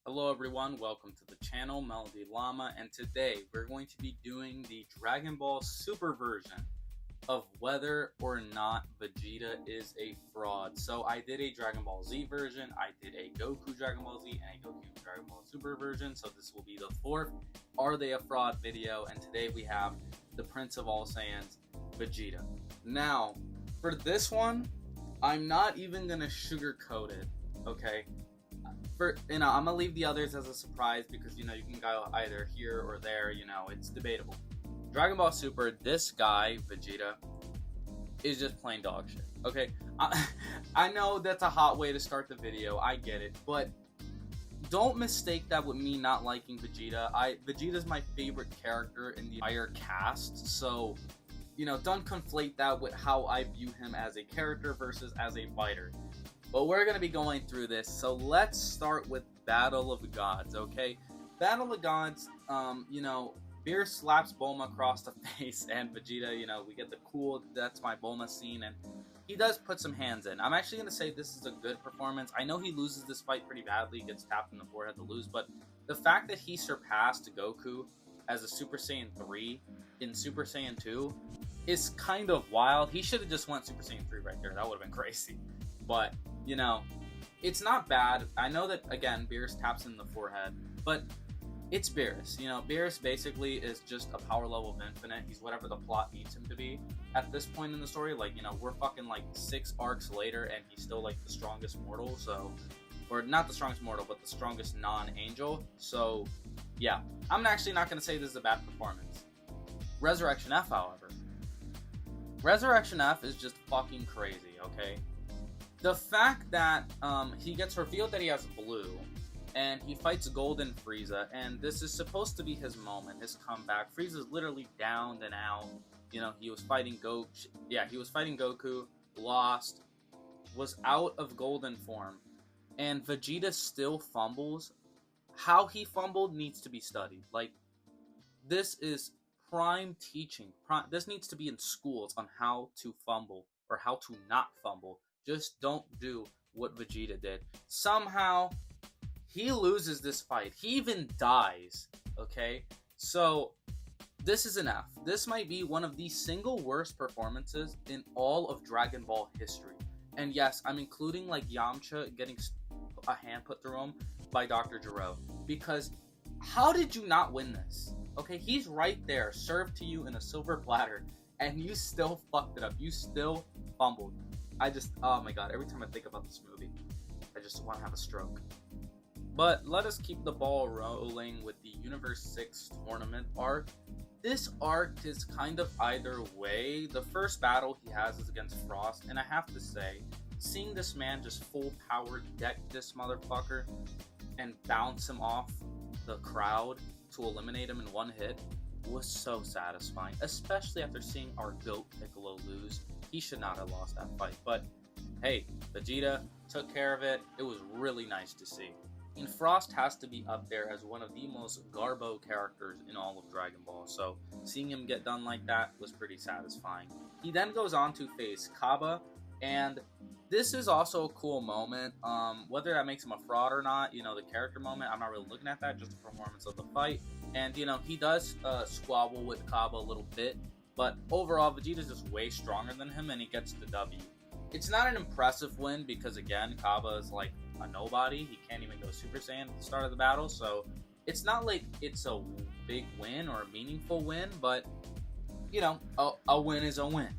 Hello everyone, welcome to the channel, Melody Llama, and today we're going to be doing the Dragon Ball Super version of whether or not Vegeta is a fraud. So I did a Dragon Ball Z version, I did a Goku Dragon Ball Z, and a Goku Dragon Ball Super version, so this will be the fourth Are They a Fraud video, and today we have the Prince of All Saiyans, Vegeta. Now, for this one, I'm not even gonna sugarcoat it, okay? I'm gonna leave the others as a surprise because you can go either here or there. It's debatable. Dragon Ball Super, this guy Vegeta is just plain dog shit. Okay, I know that's a hot way to start the video. I get it, but don't mistake that with me not liking Vegeta. Vegeta's my favorite character in the entire cast, so don't conflate that with how I view him as a character versus as a fighter. But we're going to be going through this, so let's start with Battle of the Gods, okay? Battle of the Gods, Beer slaps Bulma across the face, and Vegeta, we get the cool, that's my Bulma scene, and he does put some hands in. I'm actually going to say this is a good performance. I know he loses this fight pretty badly, gets tapped in the forehead to lose, but the fact that he surpassed Goku as a Super Saiyan 3 in Super Saiyan 2 is kind of wild. He should have just went Super Saiyan 3 right there. That would have been crazy. But it's not bad. I know that, again, Beerus taps in the forehead, but it's Beerus. Beerus basically is just a power level of infinite. He's whatever the plot needs him to be at this point in the story. We're fucking 6 arcs later, and he's still the strongest mortal, so, or not the strongest mortal, but the strongest non-angel. So, yeah, I'm actually not going to say this is a bad performance. Resurrection F, however. Resurrection F is just fucking crazy, okay? The fact that he gets revealed that he has blue, and he fights Golden Frieza, and this is supposed to be his moment, his comeback. Frieza's literally down and out. He was fighting Goku, lost, was out of Golden form, and Vegeta still fumbles. How he fumbled needs to be studied. This is prime teaching. This needs to be in schools on how to fumble, or how to not fumble. Just don't do what Vegeta did. Somehow, he loses this fight. He even dies, okay? So, this is an F. This might be one of the single worst performances in all of Dragon Ball history. And yes, I'm including Yamcha getting a hand put through him by Dr. Gero. Because how did you not win this? Okay, he's right there, served to you in a silver platter, and you still fucked it up. You still fumbled. Oh my god, every time I think about this movie, I just want to have a stroke. But let us keep the ball rolling with the Universe 6 tournament arc. This arc is kind of either way. The first battle he has is against Frost, and I have to say, seeing this man just full power deck this motherfucker and bounce him off the crowd to eliminate him in one hit was so satisfying, especially after seeing our GOAT Piccolo lose. He should not have lost that fight, but hey, Vegeta took care of it. It was really nice to see. And Frost has to be up there as one of the most garbo characters in all of Dragon Ball, so seeing him get done like that was pretty satisfying. He then goes on to face Kaba, and this is also a cool moment. Whether that makes him a fraud or not, the character moment, I'm not really looking at that, just the performance of the fight. And, he does squabble with Kaba a little bit, but overall, Vegeta's just way stronger than him, and he gets the W. It's not an impressive win because, again, Kaba is a nobody. He can't even go Super Saiyan at the start of the battle, so it's not like it's a big win or a meaningful win, but, a win is a win.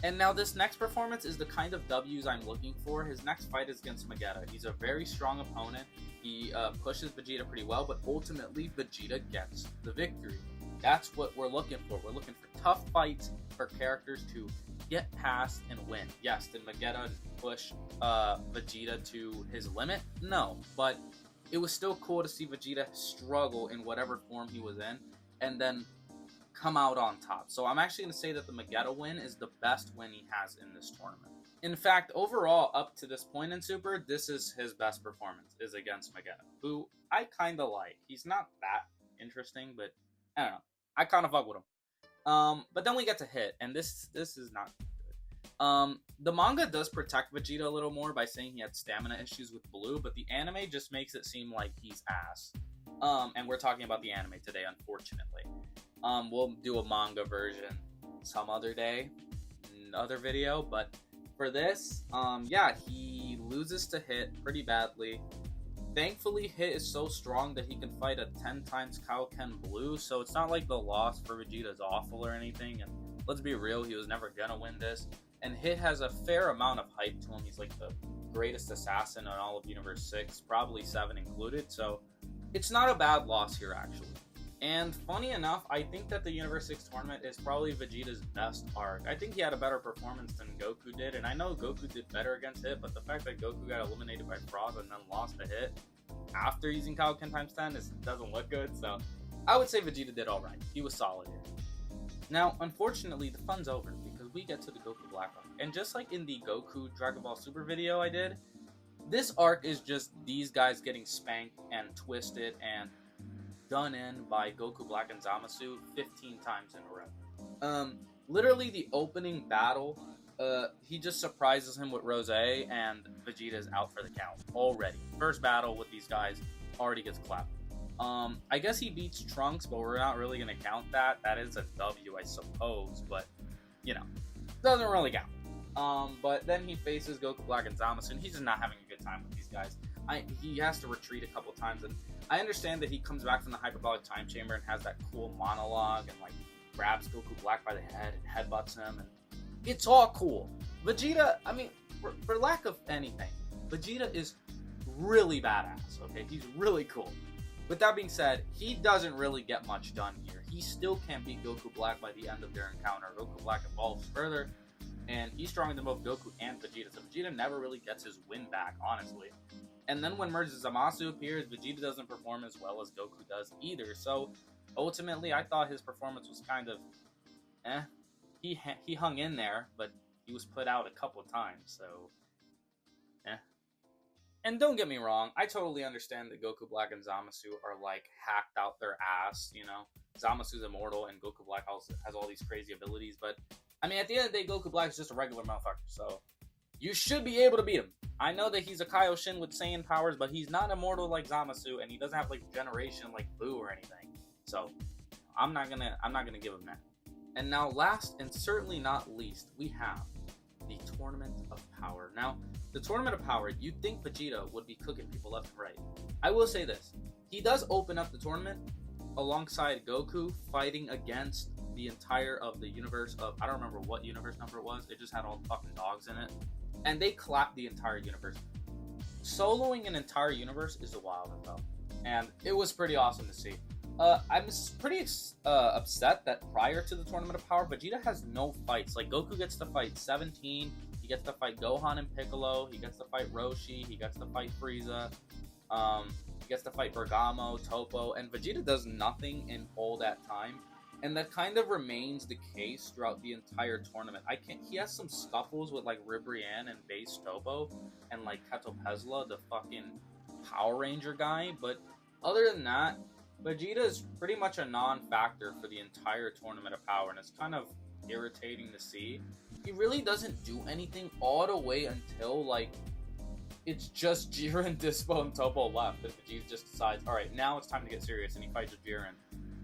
And now this next performance is the kind of W's I'm looking for. His next fight is against Vegeta. He's a very strong opponent. He pushes Vegeta pretty well, but ultimately Vegeta gets the victory. That's what we're looking for. We're looking for tough fights for characters to get past and win. Yes, did Vegeta push Vegeta to his limit? No, but it was still cool to see Vegeta struggle in whatever form he was in, and then come out on top. So I'm actually going to say that the Vegeta win is the best win he has in this tournament. In fact, overall, up to this point in Super, this is his best performance, is against Vegeta, who I kind of like. He's not that interesting, but I don't know. I kind of fuck with him. But then we get to Hit, and this is not good. The manga does protect Vegeta a little more by saying he had stamina issues with Blue, but the anime just makes it seem like he's ass. And we're talking about the anime today, unfortunately. We'll do a manga version some other day, another video, but for this, yeah, he loses to Hit pretty badly. Thankfully, Hit is so strong that he can fight a 10 times Kaioken Blue, so it's not like the loss for Vegeta is awful or anything, and let's be real, he was never gonna win this. And Hit has a fair amount of hype to him. He's like the greatest assassin in all of Universe 6, probably 7 included, so it's not a bad loss here, actually. And funny enough, I think that the Universe 6 tournament is probably Vegeta's best arc. I think he had a better performance than Goku did, and I know Goku did better against Hit, but the fact that Goku got eliminated by Frost and then lost to Hit after using Kaioken times 10 doesn't look good, so I would say Vegeta did alright. He was solid here. Now, unfortunately, the fun's over because we get to the Goku Black arc. And just like in the Goku Dragon Ball Super video I did, this arc is just these guys getting spanked and twisted and done in by Goku Black and Zamasu 15 times in a row. Literally the opening battle, he just surprises him with Rose and Vegeta is out for the count already. First battle with these guys already gets clapped. I guess he beats Trunks, but we're not really going to count that. That is a W, I suppose, but, you know, doesn't really count. But then he faces Goku Black and Zamasu, and he's just not having a good time with these guys. He has to retreat a couple times, and I understand that he comes back from the hyperbolic time chamber and has that cool monologue and like grabs Goku Black by the head and headbutts him, and it's all cool. Vegeta, I mean, for lack of anything, Vegeta is really badass, okay? He's really cool. With that being said, he doesn't really get much done here. He still can't beat Goku Black by the end of their encounter. Goku Black evolves further, and he's stronger than both Goku and Vegeta, so Vegeta never really gets his win back, honestly. And then when Merges Zamasu appears, Vegeta doesn't perform as well as Goku does either. So ultimately, I thought his performance was kind of He hung in there, but he was put out a couple of times, so And don't get me wrong, I totally understand that Goku Black and Zamasu are like hacked out their ass, you know. Zamasu's immortal and Goku Black also has all these crazy abilities, but I mean, at the end of the day, Goku Black is just a regular motherfucker, so you should be able to beat him. I know that he's a Kaioshin with Saiyan powers, but he's not immortal like Zamasu, and he doesn't have like generation like Buu or anything. So I'm not gonna give him that. And now, last and certainly not least, we have the Tournament of Power. Now, the Tournament of Power, you'd think Vegeta would be cooking people left and right. I will say this: he does open up the tournament alongside Goku, fighting against the entire of the universe of, I don't remember what universe number it was. It just had all the fucking dogs in it. And they clapped the entire universe. Soloing an entire universe is a wild one, though. And it was pretty awesome to see. I'm pretty upset that prior to the Tournament of Power, Vegeta has no fights. Like, Goku gets to fight 17. He gets to fight Gohan and Piccolo. He gets to fight Roshi. He gets to fight Frieza. He gets to fight Bergamo, Topo. And Vegeta does nothing in all that time. And that kind of remains the case throughout the entire tournament. He has some scuffles with like Ribrianne and Base Topo and like Kato Pezla, the fucking Power Ranger guy. But other than that, Vegeta is pretty much a non-factor for the entire Tournament of Power, and it's kind of irritating to see. He really doesn't do anything all the way until like it's just Jiren, Dispo, and Topo left, and Vegeta just decides, all right, now it's time to get serious, and he fights with Jiren.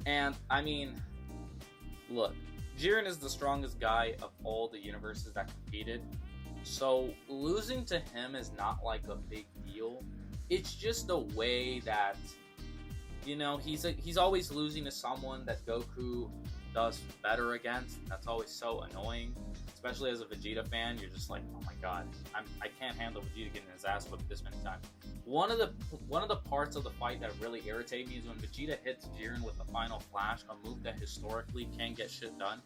And I mean, look, Jiren is the strongest guy of all the universes that competed, so losing to him is not like a big deal. It's just a way that, you know, he's always losing to someone that Goku does better against. That's always so annoying, especially as a Vegeta fan. You're just like, oh my god, I can't handle Vegeta getting his ass whipped this many times. One of the parts of the fight that really irritated me is when Vegeta hits Jiren with the final flash, a move that historically can get shit done,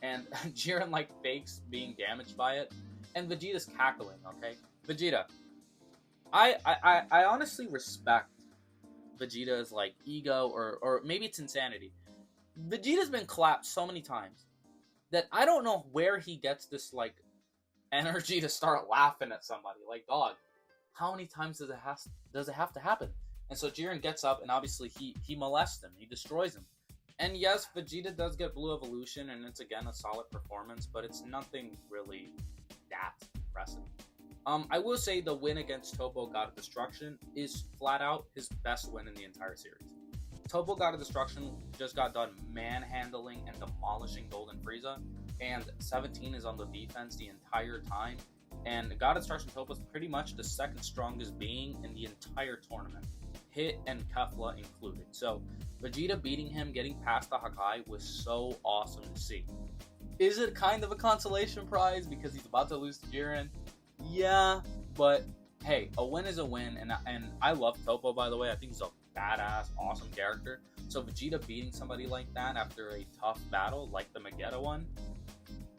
and Jiren like fakes being damaged by it, and Vegeta's cackling. Okay, Vegeta, I honestly respect Vegeta's like ego, or maybe it's insanity. Vegeta's been clapped so many times that I don't know where he gets this like energy to start laughing at somebody. Like, dog, how many times does it have to happen? And so Jiren gets up, and obviously he molests him, he destroys him. And yes, Vegeta does get Blue Evolution, and it's again a solid performance, but it's nothing really that impressive. I will say the win against Topo God of Destruction is flat out his best win in the entire series. Topo God of Destruction just got done manhandling and demolishing Golden Frieza, and 17 is on the defense the entire time. And God of Destruction Topo is pretty much the second strongest being in the entire tournament, Hit and Kefla included. So Vegeta beating him, getting past the Hakai, was so awesome to see. Is it kind of a consolation prize because he's about to lose to Jiren? Yeah, but hey, a win is a win, and I love Topo, by the way. I think he's a badass, awesome character. So Vegeta beating somebody like that after a tough battle, like the Vegeta one,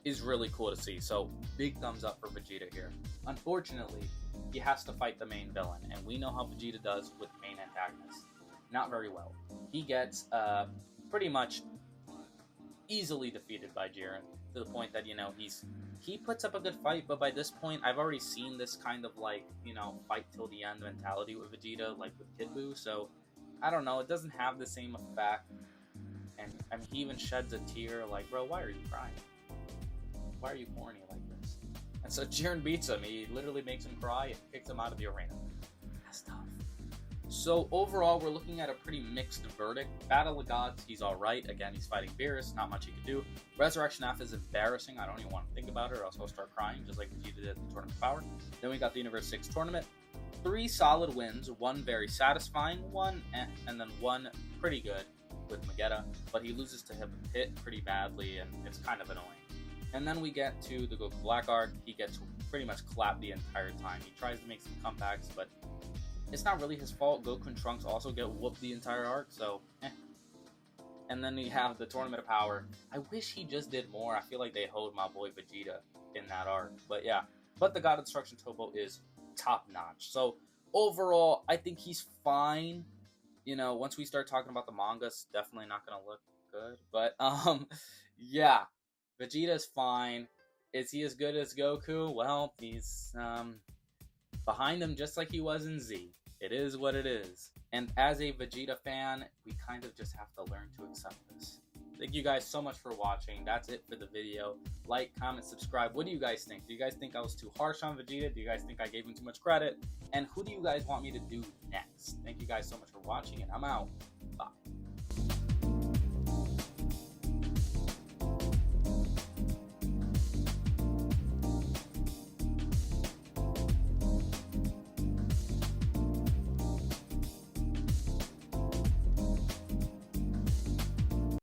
is really cool to see. So big thumbs up for Vegeta here. Unfortunately, he has to fight the main villain, and we know how Vegeta does with main antagonists. Not very well. He gets pretty much easily defeated by Jiren, to the point that, you know, he puts up a good fight, but by this point, I've already seen this kind of, like, you know, fight till the end mentality with Vegeta, like with Kid Buu, so I don't know, it doesn't have the same effect. And I mean, he even sheds a tear, like, bro, why are you crying? Why are you corny like this? And so Jiren beats him. He literally makes him cry and kicks him out of the arena. That's tough. So overall, we're looking at a pretty mixed verdict. Battle of Gods, he's alright. Again, he's fighting Beerus, not much he can do. Resurrection F is embarrassing. I don't even want to think about it, or else I'll start crying, just like Vegeta did in Tournament of Power. Then we got the Universe 6 tournament. 3 solid wins, 1 very satisfying, 1 and then 1 pretty good with Vegeta, but he loses to Hit pretty badly, and it's kind of annoying. And then we get to the Goku Black arc. He gets pretty much clapped the entire time. He tries to make some comebacks, but it's not really his fault. Goku and Trunks also get whooped the entire arc, so And then we have the Tournament of Power. I wish he just did more. I feel like they hoed my boy Vegeta in that arc. But yeah, but the God of Destruction Topo is top-notch. So overall, I think he's fine. You know, once we start talking about the manga, it's definitely not going to look good. But, yeah. Vegeta's fine. Is he as good as Goku? Well, he's behind him just like he was in Z. It is what it is. And as a Vegeta fan, we kind of just have to learn to accept this. Thank you guys so much for watching. That's it for the video. Like, comment, subscribe. What do you guys think? Do you guys think I was too harsh on Vegeta? Do you guys think I gave him too much credit? And who do you guys want me to do next? Thank you guys so much for watching, and I'm out.